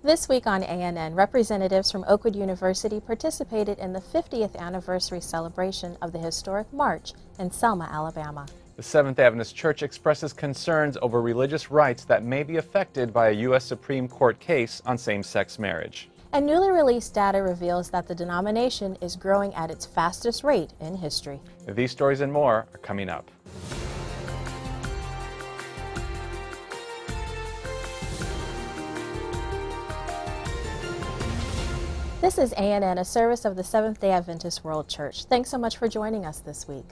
This week on ANN, representatives from Oakwood University participated in the 50th anniversary celebration of the historic march in Selma, Alabama. The Seventh Adventist Church expresses concerns over religious rights that may be affected by a U.S. Supreme Court case on same-sex marriage. And newly released data reveals that the denomination is growing at its fastest rate in history. These stories and more are coming up. This is ANN, a service of the Seventh-day Adventist World Church. Thanks so much for joining us this week.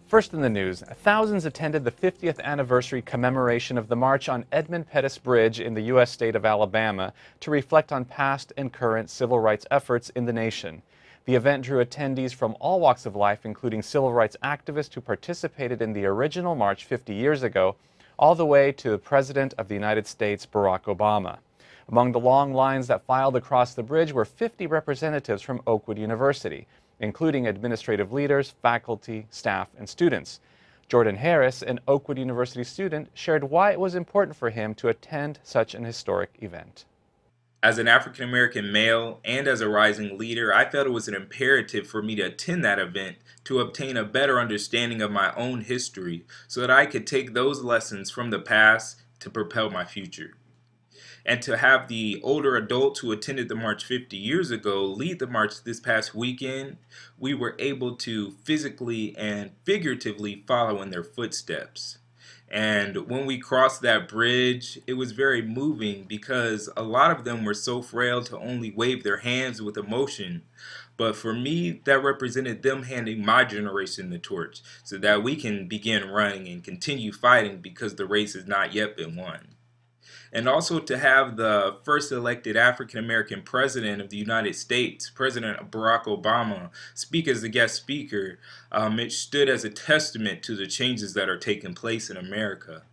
First in the news, thousands attended the 50th anniversary commemoration of the March on Edmund Pettus Bridge in the U.S. state of Alabama to reflect on past and current civil rights efforts in the nation. The event drew attendees from all walks of life, including civil rights activists who participated in the original march 50 years ago, all the way to the President of the United States, Barack Obama. Among the long lines that filed across the bridge were 50 representatives from Oakwood University, including administrative leaders, faculty, staff, and students. Jordan Harris, an Oakwood University student, shared why it was important for him to attend such an historic event. As an African-American male and as a rising leader, I felt it was an imperative for me to attend that event to obtain a better understanding of my own history so that I could take those lessons from the past to propel my future. And to have the older adults who attended the march 50 years ago lead the march this past weekend, we were able to physically and figuratively follow in their footsteps. And when we crossed that bridge, it was very moving because a lot of them were so frail to only wave their hands with emotion. But for me, that represented them handing my generation the torch so that we can begin running and continue fighting because the race has not yet been won. And also to have the first elected African-American president of the United States, President Barack Obama, speak as a guest speaker, it stood as a testament to the changes that are taking place in America.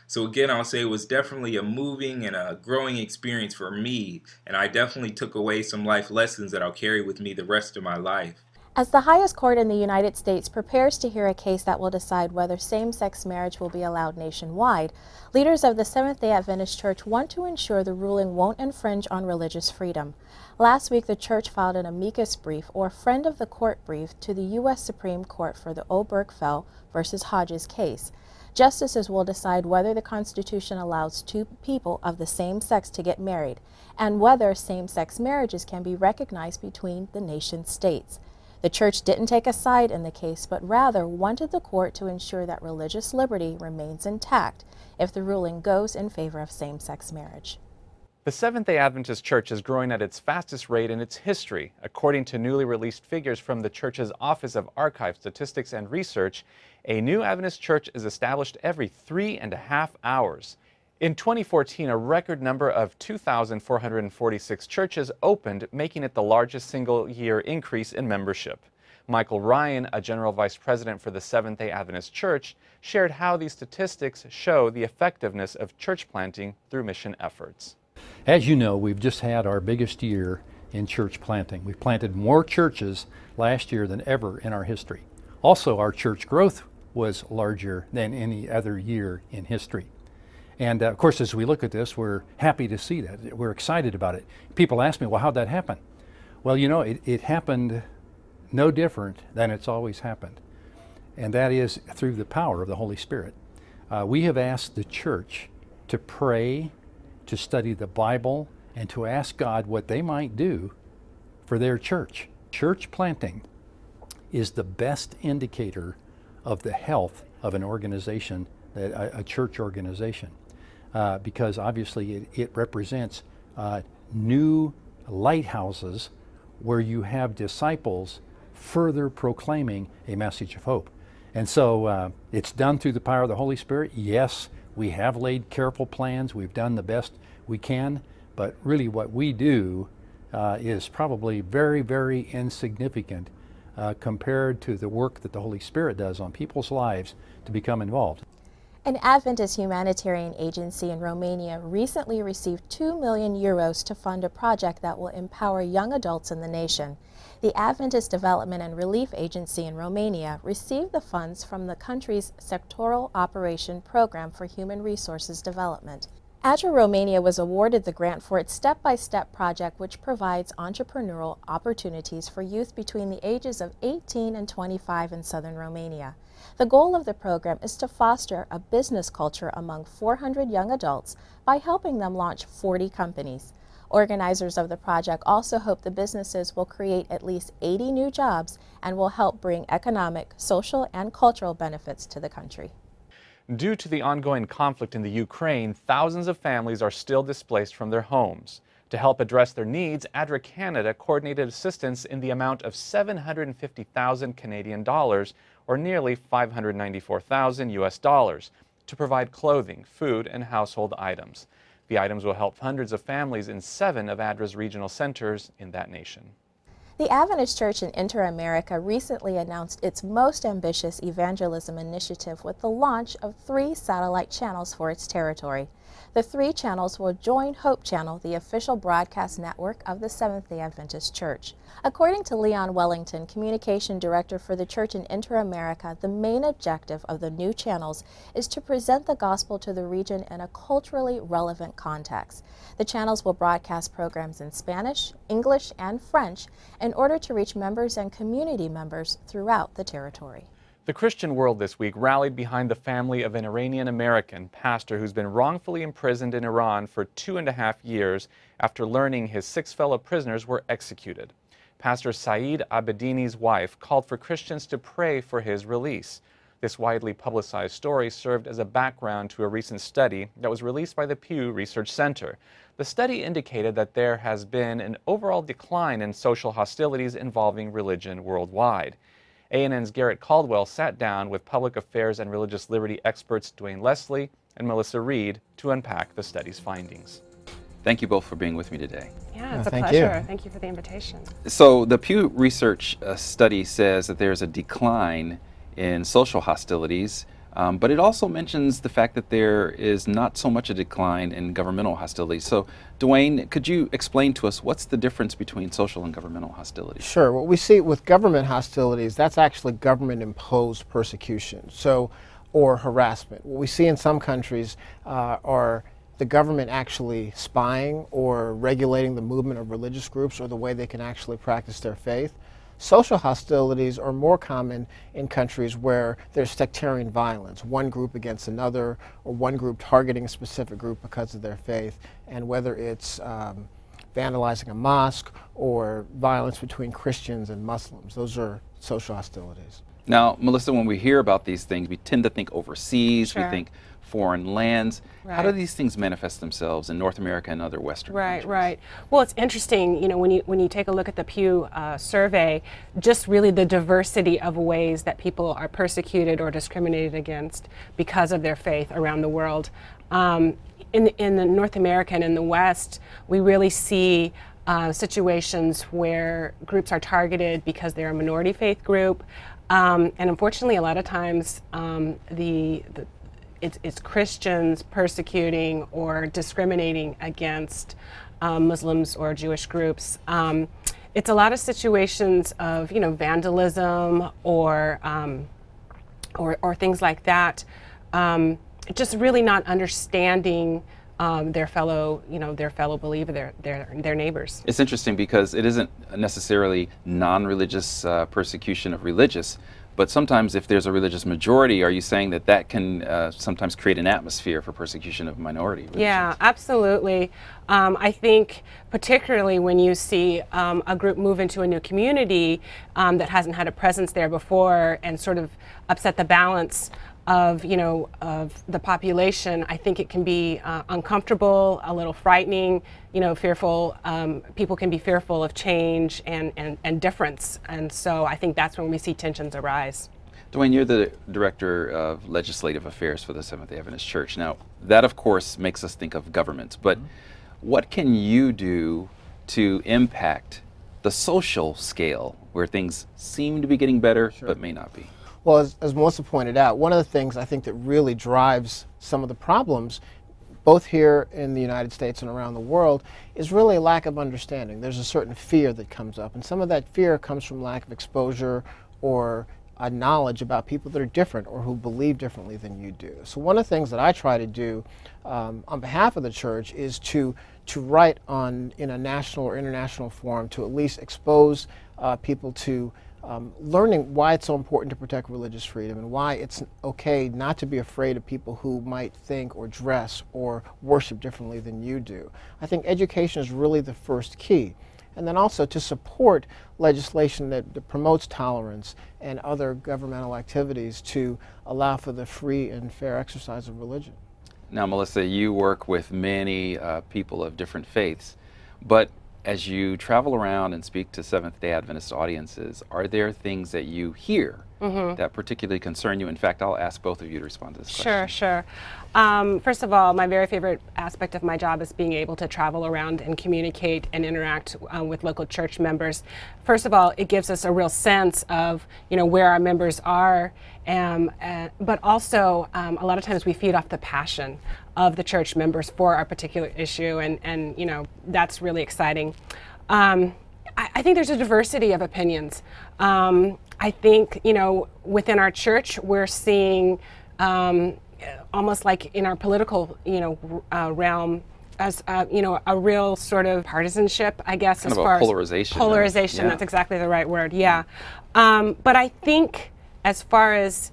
So again, I'll say it was definitely a moving and a growing experience for me, and I definitely took away some life lessons that I'll carry with me the rest of my life. As the highest court in the United States prepares to hear a case that will decide whether same-sex marriage will be allowed nationwide, leaders of the Seventh-day Adventist Church want to ensure the ruling won't infringe on religious freedom. Last week, the church filed an amicus brief, or friend of the court brief, to the U.S. Supreme Court for the Obergefell v. Hodges case. Justices will decide whether the Constitution allows two people of the same sex to get married, and whether same-sex marriages can be recognized between the nation's states. The church didn't take a side in the case, but rather wanted the court to ensure that religious liberty remains intact if the ruling goes in favor of same-sex marriage. The Seventh-day Adventist Church is growing at its fastest rate in its history. According to newly released figures from the church's Office of Archive, Statistics, and Research, a new Adventist church is established every 3.5 hours. In 2014, a record number of 2,446 churches opened, making it the largest single-year increase in membership. Michael Ryan, a general vice president for the Seventh-day Adventist Church, shared how these statistics show the effectiveness of church planting through mission efforts. As you know, we've just had our biggest year in church planting. We've planted more churches last year than ever in our history. Also, our church growth was larger than any other year in history. And of course, as we look at this, we're happy to see that. We're excited about it. People ask me, well, how'd that happen? Well, you know, it happened no different than it's always happened. And that is through the power of the Holy Spirit. We have asked the church to pray, to study the Bible, and to ask God what they might do for their church. Church planting is the best indicator of the health of an organization, a church organization. Because obviously it represents new lighthouses where you have disciples further proclaiming a message of hope. And so it's done through the power of the Holy Spirit. Yes, we have laid careful plans. We've done the best we can. But really what we do is probably very, very insignificant compared to the work that the Holy Spirit does on people's lives to become involved. An Adventist humanitarian agency in Romania recently received 2 million euros to fund a project that will empower young adults in the nation. The Adventist Development and Relief Agency in Romania received the funds from the country's Sectoral Operation Program for Human Resources Development. ADRA Romania was awarded the grant for its step-by-step project, which provides entrepreneurial opportunities for youth between the ages of 18 and 25 in southern Romania. The goal of the program is to foster a business culture among 400 young adults by helping them launch 40 companies. Organizers of the project also hope the businesses will create at least 80 new jobs and will help bring economic, social, and cultural benefits to the country. Due to the ongoing conflict in the Ukraine, thousands of families are still displaced from their homes. To help address their needs, ADRA Canada coordinated assistance in the amount of 750,000 Canadian dollars, or nearly 594,000 US dollars, to provide clothing, food, and household items. The items will help hundreds of families in 7 of ADRA's regional centers in that nation. The Adventist Church in Inter-America recently announced its most ambitious evangelism initiative with the launch of 3 satellite channels for its territory. The 3 channels will join Hope Channel, the official broadcast network of the Seventh-day Adventist Church. According to Leon Wellington, Communication Director for the Church in Inter-America, the main objective of the new channels is to present the gospel to the region in a culturally relevant context. The channels will broadcast programs in Spanish, English, and French in order to reach members and community members throughout the territory. The Christian world this week rallied behind the family of an Iranian-American pastor who's been wrongfully imprisoned in Iran for 2.5 years after learning his 6 fellow prisoners were executed. Pastor Saeed Abedini's wife called for Christians to pray for his release. This widely publicized story served as a background to a recent study that was released by the Pew Research Center. The study indicated that there has been an overall decline in social hostilities involving religion worldwide. ANN's Garrett Caldwell sat down with public affairs and religious liberty experts Dwayne Leslie and Melissa Reed to unpack the study's findings. Thank you both for being with me today. Yeah, it's a thank pleasure. you. Thank you for the invitation. So the Pew Research study says that there's a decline in social hostilities, but it also mentions the fact that there is not so much a decline in governmental hostilities. So Dwayne, could you explain to us what's the difference between social and governmental hostilities? Sure. What we see with government hostilities, that's actually government-imposed persecution, or harassment. What we see in some countries are the government actually spying or regulating the movement of religious groups or the way they can actually practice their faith. Social hostilities are more common in countries where there's sectarian violence, one group against another, or one group targeting a specific group because of their faith, and whether it's vandalizing a mosque or violence between Christians and Muslims. Those are social hostilities. Now, Melissa, when we hear about these things, we tend to think overseas, Sure. we think foreign lands. How do Right. these things manifest themselves in North America and other Western Right, countries? right. Well, it's interesting, you know, when you take a look at the Pew survey, just really the diversity of ways that people are persecuted or discriminated against because of their faith around the world. In the North America and in the West, we really see situations where groups are targeted because they're a minority faith group, and unfortunately, a lot of times it's Christians persecuting or discriminating against Muslims or Jewish groups. It's a lot of situations of, you know, vandalism or things like that. Just really not understanding their fellow believer, their neighbors. It's interesting because it isn't necessarily non-religious persecution of religious, but sometimes if there's a religious majority, are you saying that that can sometimes create an atmosphere for persecution of minority religions? Yeah, absolutely. I think particularly when you see a group move into a new community that hasn't had a presence there before and sort of upset the balance of the population, I think it can be uncomfortable, a little frightening, fearful. People can be fearful of change and difference, and so I think that's when we see tensions arise. Dwayne, you're the Director of Legislative Affairs for the Seventh-day Adventist Church. Now, that of course makes us think of government, but what can you do to impact the social scale where things seem to be getting better but may not be? Well, as Melissa pointed out, one of the things I think that really drives some of the problems, both here in the United States and around the world, is really a lack of understanding. There's a certain fear that comes up, and some of that fear comes from lack of exposure or knowledge about people that are different or who believe differently than you do. So one of the things that I try to do on behalf of the church is to write in a national or international forum to at least expose people to learning why it's so important to protect religious freedom and why it's okay not to be afraid of people who might think or dress or worship differently than you do. I think education is really the first key. And then also to support legislation that promotes tolerance and other governmental activities to allow for the free and fair exercise of religion. Now, Melissa, you work with many people of different faiths, but as you travel around and speak to Seventh-day Adventist audiences, are there things that you hear that particularly concern you? In fact, I'll ask both of you to respond to this question. Sure. First of all, my very favorite aspect of my job is being able to travel around and communicate and interact with local church members. First of all, it gives us a real sense of where our members are, but also a lot of times we feed off the passion of the church members for our particular issue, and that's really exciting. I think there's a diversity of opinions. I think within our church we're seeing almost like in our political realm as a real sort of partisanship, I guess, kind as of far a polarization. as polarization. That's exactly the right word. Yeah, but I think as far as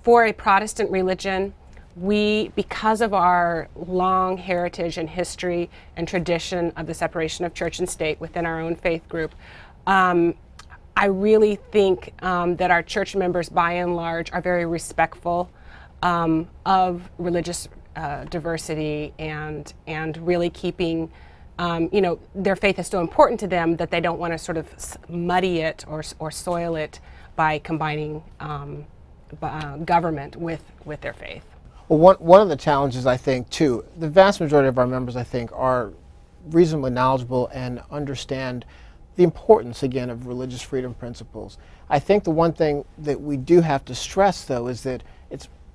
for a Protestant religion, because of our long heritage and history and tradition of the separation of church and state within our own faith group, I really think that our church members, by and large, are very respectful of religious diversity and really keeping, their faith is so important to them that they don't want to sort of muddy it or soil it by combining government with their faith. Well, one of the challenges, I think, too, the vast majority of our members, I think, are reasonably knowledgeable and understand the importance, again, of religious freedom principles. I think the one thing that we do have to stress, though, is that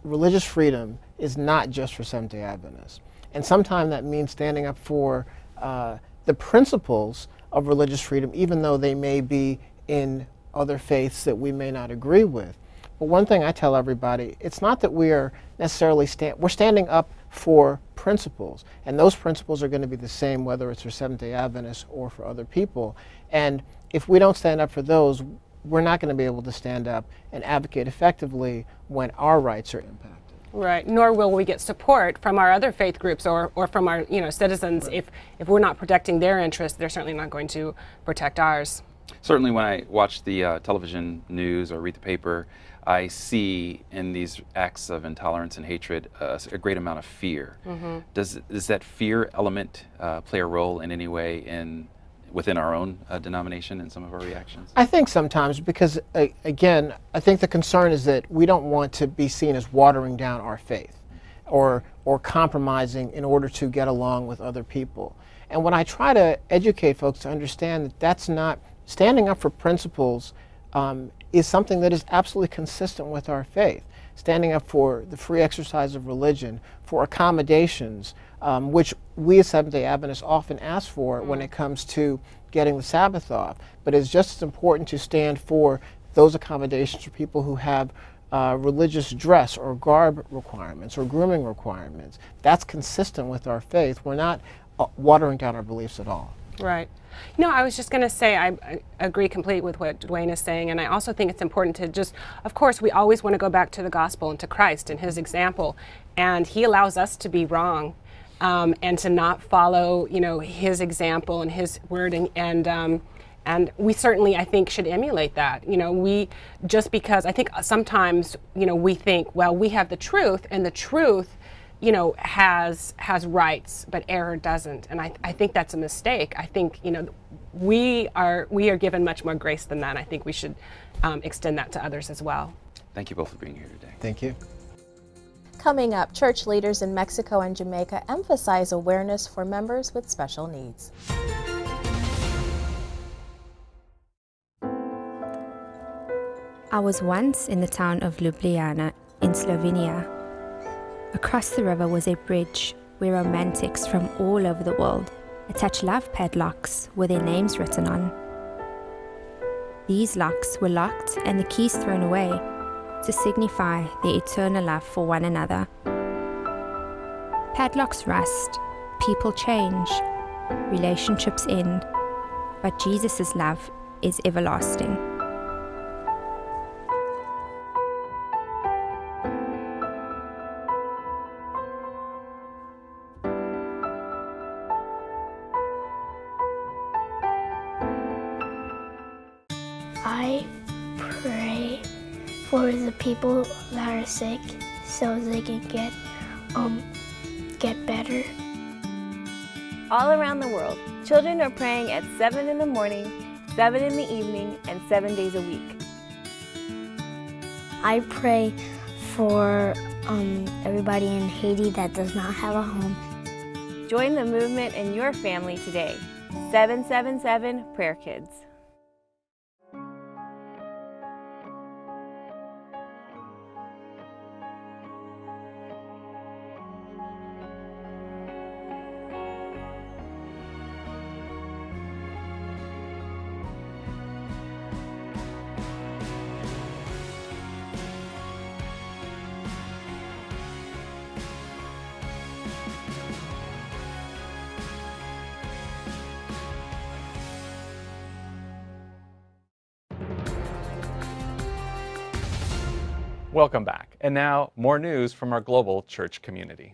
religious freedom is not just for Seventh-day Adventists. And sometimes that means standing up for the principles of religious freedom, even though they may be in other faiths that we may not agree with. But one thing I tell everybody, it's not that we are necessarily we're standing up for principles, and those principles are going to be the same whether it's for Seventh-day Adventists or for other people. And if we don't stand up for those, we're not going to be able to stand up and advocate effectively when our rights are impacted. Right, nor will we get support from our other faith groups or from our citizens. Right. If we're not protecting their interests, they're certainly not going to protect ours. Certainly when I watch the television news or read the paper, I see in these acts of intolerance and hatred a great amount of fear. Does that fear element play a role in any way within our own denomination in some of our reactions? I think sometimes, because again, I think the concern is that we don't want to be seen as watering down our faith or compromising in order to get along with other people. And when I try to educate folks to understand that that's not standing up for principles, is something that is absolutely consistent with our faith. Standing up for the free exercise of religion, for accommodations, which we as Seventh-day Adventists often ask for when it comes to getting the Sabbath off. But it's just as important to stand for those accommodations for people who have religious dress or garb requirements or grooming requirements. That's consistent with our faith. We're not watering down our beliefs at all. Right. I was just going to say I agree completely with what Dwayne is saying, and I also think it's important to just, of course, we always want to go back to the gospel and to Christ and his example, and he allows us to be wrong and to not follow, his example and his word, and we certainly, I think, should emulate that. Just because I think sometimes, we think, well, we have the truth, and the truth has rights, but error doesn't, and I think that's a mistake. I think we are given much more grace than that. I think we should extend that to others as well. Thank you both for being here today. Thank you. Coming up, church leaders in Mexico and Jamaica emphasize awareness for members with special needs. I was once in the town of Ljubljana in Slovenia. Across the river was a bridge where romantics from all over the world attach love padlocks with their names written on. These locks were locked and the keys thrown away to signify their eternal love for one another. Padlocks rust, people change, relationships end, but Jesus' love is everlasting. I pray for the people that are sick so they can get better. All around the world, children are praying at 7 in the morning, 7 in the evening, and 7 days a week. I pray for everybody in Haiti that does not have a home. Join the movement in your family today. 777 Prayer Kids. Welcome back. And now, more news from our global church community.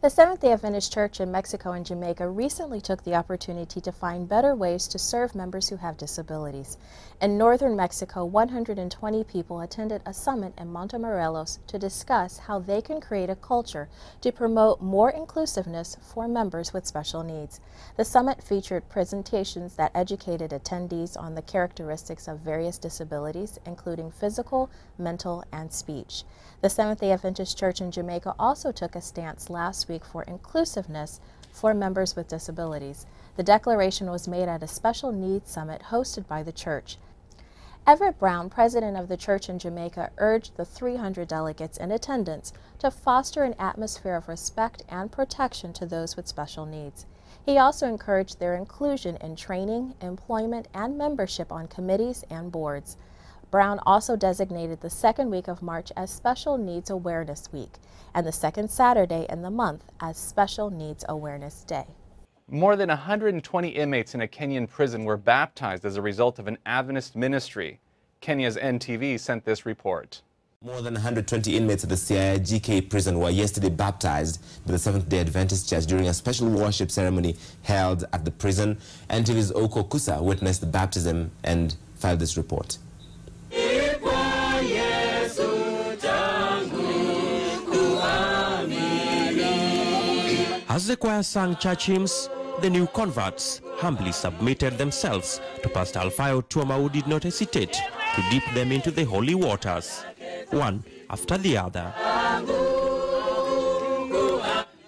The Seventh-day Adventist Church in Mexico and Jamaica recently took the opportunity to find better ways to serve members who have disabilities. In northern Mexico, 120 people attended a summit in Montemorelos to discuss how they can create a culture to promote more inclusiveness for members with special needs. The summit featured presentations that educated attendees on the characteristics of various disabilities, including physical, mental, and speech. The Seventh-day Adventist Church in Jamaica also took a stance last week for inclusiveness for members with disabilities. The declaration was made at a special needs summit hosted by the church. Everett Brown, president of the church in Jamaica, urged the 300 delegates in attendance to foster an atmosphere of respect and protection to those with special needs. He also encouraged their inclusion in training, employment, and membership on committees and boards. Brown also designated the second week of March as Special Needs Awareness Week and the second Saturday in the month as Special Needs Awareness Day. More than 120 inmates in a Kenyan prison were baptized as a result of an Adventist ministry. Kenya's NTV sent this report. More than 120 inmates at the Siaya GK prison were yesterday baptized by the Seventh-day Adventist Church during a special worship ceremony held at the prison. NTV's Oko Kusa witnessed the baptism and filed this report. As the choir sang church hymns, the new converts humbly submitted themselves to Pastor Alfayo Tuoma, who did not hesitate to dip them into the holy waters, one after the other.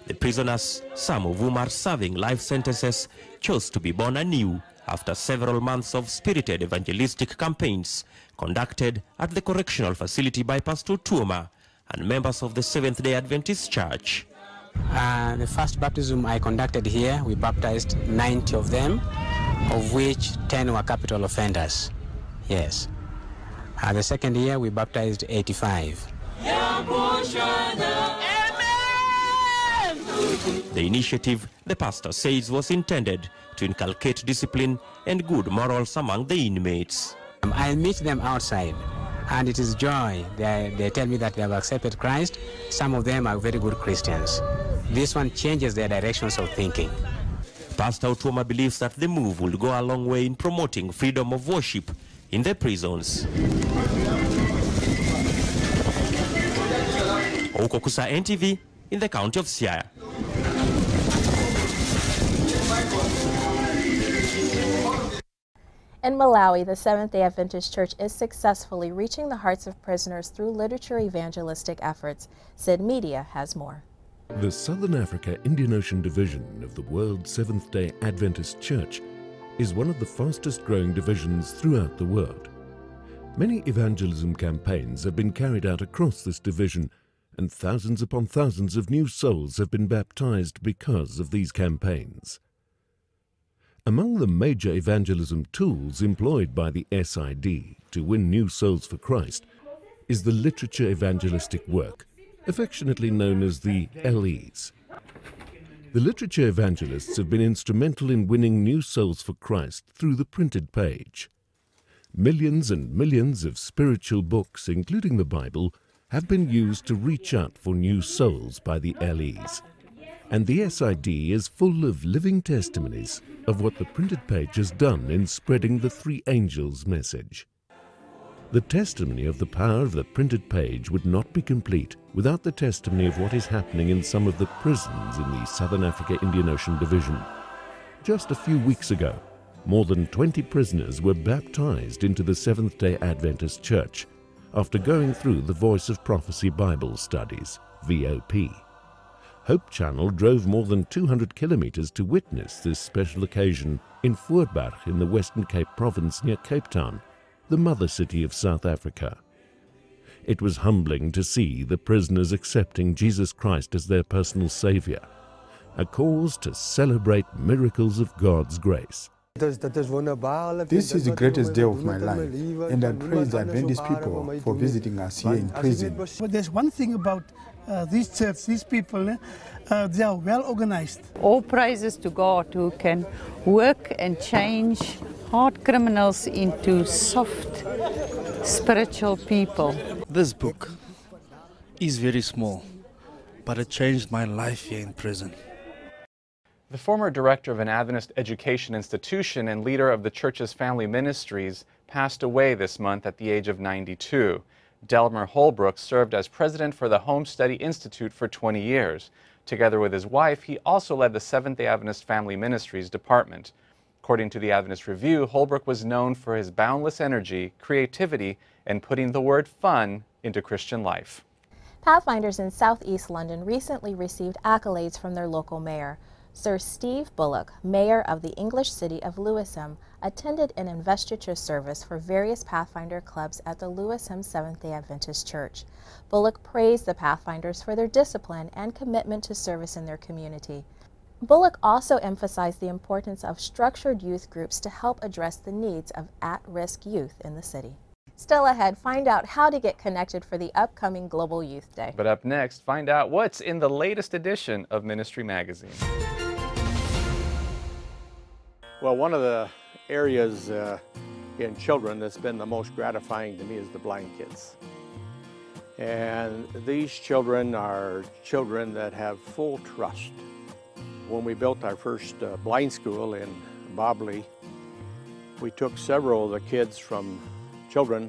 The prisoners, some of whom are serving life sentences, chose to be born anew after several months of spirited evangelistic campaigns conducted at the correctional facility by Pastor Tuoma and members of the Seventh-day Adventist Church. The first baptism I conducted here, we baptized 90 of them, of which 10 were capital offenders. Yes. The second year, we baptized 85. The initiative, the pastor says, was intended to inculcate discipline and good morals among the inmates. I meet them outside, and it is joy. They tell me that they have accepted Christ. Some of them are very good Christians. This one changes their directions of thinking. Pastor Tuoma believes that the move will go a long way in promoting freedom of worship in the prisons. Okokusa NTV in the county of Siaya. In Malawi, the Seventh-day Adventist Church is successfully reaching the hearts of prisoners through literature evangelistic efforts. Sid Media has more. The Southern Africa Indian Ocean Division of the World Seventh-day Adventist Church is one of the fastest growing divisions throughout the world. Many evangelism campaigns have been carried out across this division, and thousands upon thousands of new souls have been baptized because of these campaigns. Among the major evangelism tools employed by the SID to win new souls for Christ is the literature evangelistic work, affectionately known as the LEs. The literature evangelists have been instrumental in winning new souls for Christ through the printed page. Millions and millions of spiritual books, including the Bible, have been used to reach out for new souls by the LEs. And the SID is full of living testimonies of what the printed page has done in spreading the three angels' message. The testimony of the power of the printed page would not be complete without the testimony of what is happening in some of the prisons in the Southern Africa Indian Ocean Division. Just a few weeks ago, more than 20 prisoners were baptized into the Seventh-day Adventist Church after going through the Voice of Prophecy Bible Studies, VOP. Hope Channel drove more than 200 kilometers to witness this special occasion in Voorburg in the Western Cape Province near Cape Town, the mother city of South Africa. It was humbling to see the prisoners accepting Jesus Christ as their personal Savior, a cause to celebrate miracles of God's grace. This is the greatest day of my life, and I praise the Adventist people for visiting us here in prison. But there's one thing about this church, these people, they are well organized. All praises to God who can work and change hard criminals into soft, spiritual people. This book is very small, but it changed my life here in prison. The former director of an Adventist education institution and leader of the church's family ministries passed away this month at the age of 92. Delmer Holbrook served as president for the Home Study Institute for 20 years. Together with his wife, he also led the Seventh-day Adventist Family Ministries Department. According to the Adventist Review, Holbrook was known for his boundless energy, creativity, and putting the word fun into Christian life. Pathfinders in Southeast London recently received accolades from their local mayor. Sir Steve Bullock, mayor of the English city of Lewisham, attended an investiture service for various Pathfinder clubs at the Lewisham Seventh-day Adventist Church. Bullock praised the Pathfinders for their discipline and commitment to service in their community. Bullock also emphasized the importance of structured youth groups to help address the needs of at-risk youth in the city. Still ahead, find out how to get connected for the upcoming Global Youth Day. But up next, find out what's in the latest edition of Ministry Magazine. Well, one of the areas in children that's been the most gratifying to me is the blind kids. And these children are children that have full trust. When we built our first blind school in Bobley, we took several of the kids from children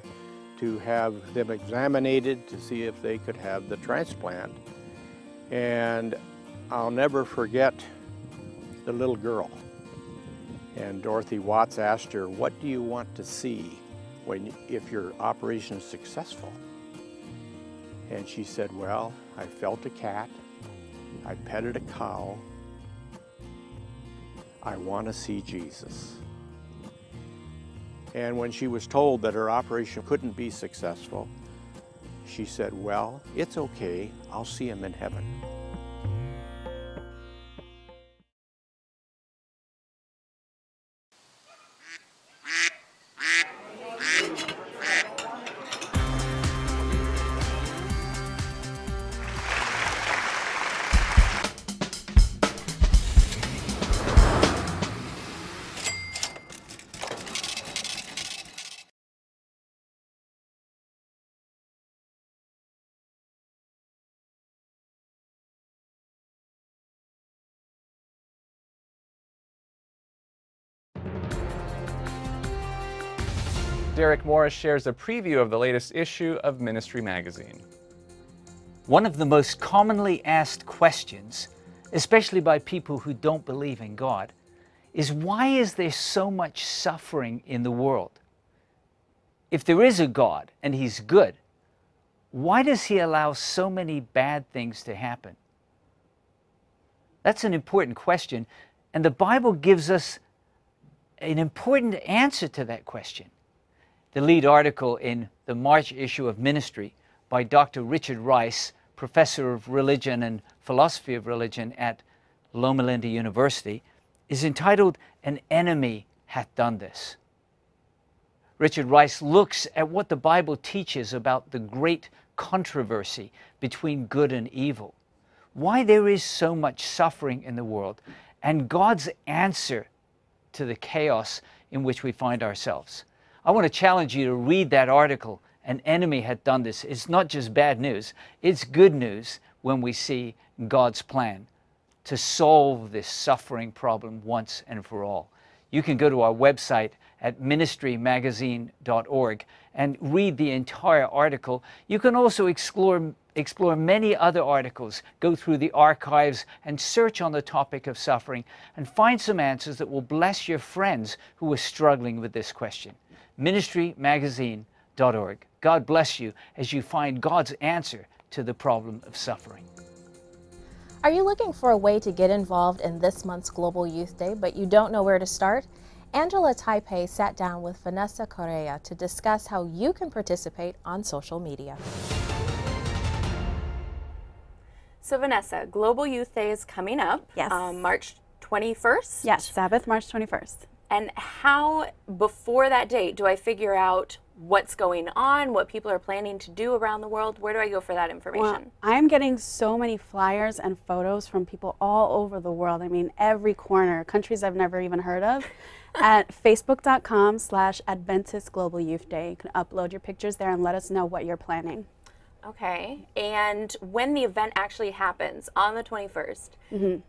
to have them examinated to see if they could have the transplant. And I'll never forget the little girl. And Dorothy Watts asked her, "What do you want to see if your operation is successful?" And she said, "Well, I felt a cat, I petted a cow, I want to see Jesus." And when she was told that her operation couldn't be successful, she said, "Well, it's okay, I'll see him in heaven." Derek Morris shares a preview of the latest issue of Ministry Magazine. One of the most commonly asked questions, especially by people who don't believe in God, is why is there so much suffering in the world? If there is a God and He's good, why does He allow so many bad things to happen? That's an important question, and the Bible gives us an important answer to that question. The lead article in the March issue of Ministry by Dr. Richard Rice, professor of religion and philosophy of religion at Loma Linda University, is entitled "An Enemy Hath Done This." Richard Rice looks at what the Bible teaches about the great controversy between good and evil, why there is so much suffering in the world, and God's answer to the chaos in which we find ourselves. I want to challenge you to read that article, "An Enemy Hath Done This." It's not just bad news, it's good news when we see God's plan to solve this suffering problem once and for all. You can go to our website at ministrymagazine.org and read the entire article. You can also explore many other articles, go through the archives and search on the topic of suffering and find some answers that will bless your friends who are struggling with this question. ministrymagazine.org. God bless you as you find God's answer to the problem of suffering. Are you looking for a way to get involved in this month's Global Youth Day, but you don't know where to start? Angela Taipei sat down with Vanessa Correa to discuss how you can participate on social media. So Vanessa, Global Youth Day is coming up. Yes. March 21st? Yes, Sabbath, March 21st. And how, before that date, do I figure out what's going on, what people are planning to do around the world? Where do I go for that information? Well, I'm getting so many flyers and photos from people all over the world. I mean, every corner, countries I've never even heard of, at facebook.com/Adventist Global Youth Day. You can upload your pictures there and let us know what you're planning. Okay, and when the event actually happens on the 21st,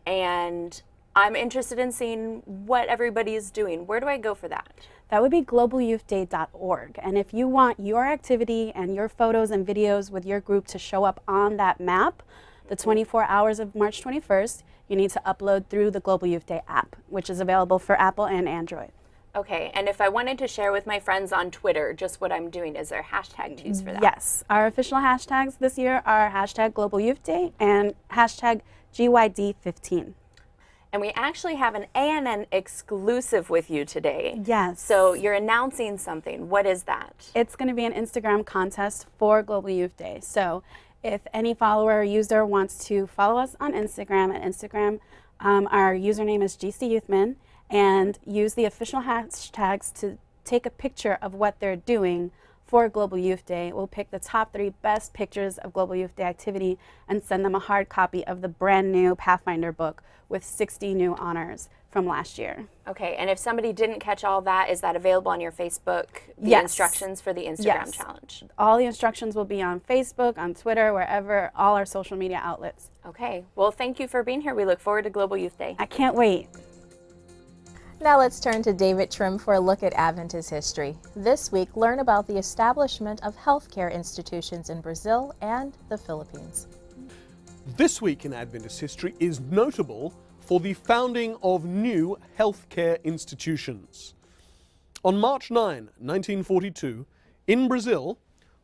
and I'm interested in seeing what everybody is doing, where do I go for that? That would be globalyouthday.org. And if you want your activity and your photos and videos with your group to show up on that map, the 24 hours of March 21st, you need to upload through the Global Youth Day app, which is available for Apple and Android. Okay, and if I wanted to share with my friends on Twitter just what I'm doing, is there a hashtag to use for that? Yes, our official hashtags this year are hashtag Global Youth Day and hashtag GYD15. And we actually have an ANN exclusive with you today. Yes. So you're announcing something. What is that? It's going to be an Instagram contest for Global Youth Day. So if any follower or user wants to follow us on Instagram, our username is GCYouthman, and use the official hashtags to take a picture of what they're doing for Global Youth Day. We'll pick the top 3 best pictures of Global Youth Day activity and send them a hard copy of the brand new Pathfinder book with 60 new honors from last year. Okay, and if somebody didn't catch all that, is that available on your Facebook, the Yes. instructions for the Instagram Yes. challenge? All the instructions will be on Facebook, on Twitter, wherever, all our social media outlets. Okay, well, thank you for being here. We look forward to Global Youth Day. I can't wait. Now let's turn to David Trim for a look at Adventist history. This week, learn about the establishment of healthcare institutions in Brazil and the Philippines. This week in Adventist history is notable for the founding of new healthcare institutions. On March 9, 1942, in Brazil,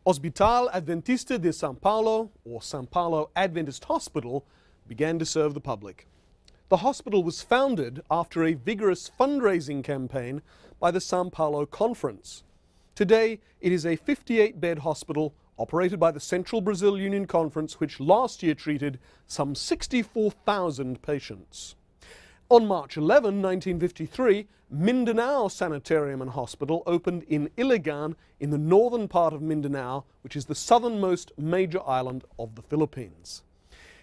Hospital Adventista de São Paulo, or São Paulo Adventist Hospital, began to serve the public. The hospital was founded after a vigorous fundraising campaign by the São Paulo Conference. Today, it is a 58-bed hospital operated by the Central Brazil Union Conference, which last year treated some 64,000 patients. On March 11, 1953, Mindanao Sanitarium and Hospital opened in Iligan in the northern part of Mindanao, which is the southernmost major island of the Philippines.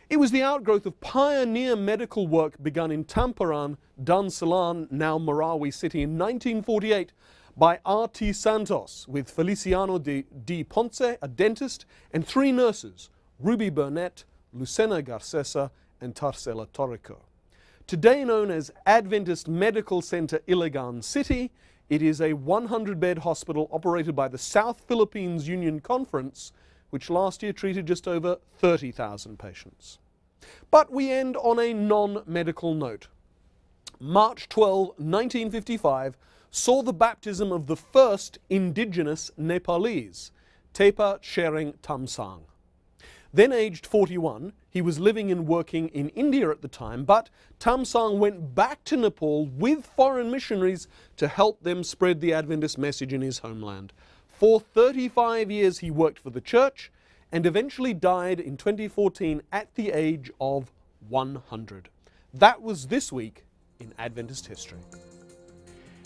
It was the outgrowth of pioneer medical work begun in Tamparan, Dansalan, now Marawi City, in 1948 by R.T. Santos with Feliciano D. Ponce, a dentist, and 3 nurses, Ruby Burnett, Lucena Garcesa, and Tarcela Torrico. Today known as Adventist Medical Center Iligan City, it is a 100-bed hospital operated by the South Philippines Union Conference, which last year treated just over 30,000 patients. But we end on a non-medical note. March 12, 1955, saw the baptism of the first indigenous Nepalese, Tepa Tshering Tamsang. Then aged 41, he was living and working in India at the time, but Tamsang went back to Nepal with foreign missionaries to help them spread the Adventist message in his homeland. For 35 years he worked for the church and eventually died in 2014 at the age of 100. That was this week in Adventist history.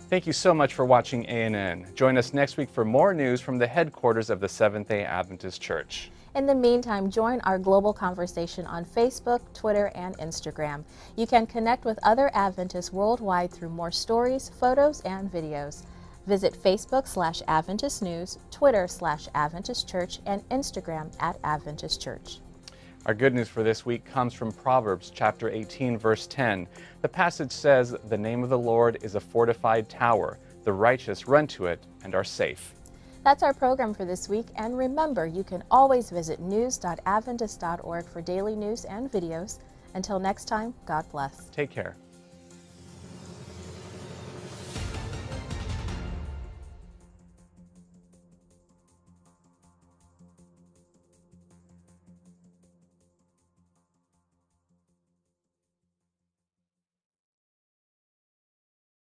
Thank you so much for watching ANN. Join us next week for more news from the headquarters of the Seventh-day Adventist Church. In the meantime, join our global conversation on Facebook, Twitter, and Instagram. You can connect with other Adventists worldwide through more stories, photos, and videos. Visit Facebook/Adventist News, Twitter/Adventist Church, and Instagram @Adventist Church. Our good news for this week comes from Proverbs chapter 18, verse 10. The passage says, "The name of the Lord is a fortified tower. The righteous run to it and are safe." That's our program for this week, and remember, you can always visit news.adventist.org for daily news and videos. Until next time, God bless. Take care.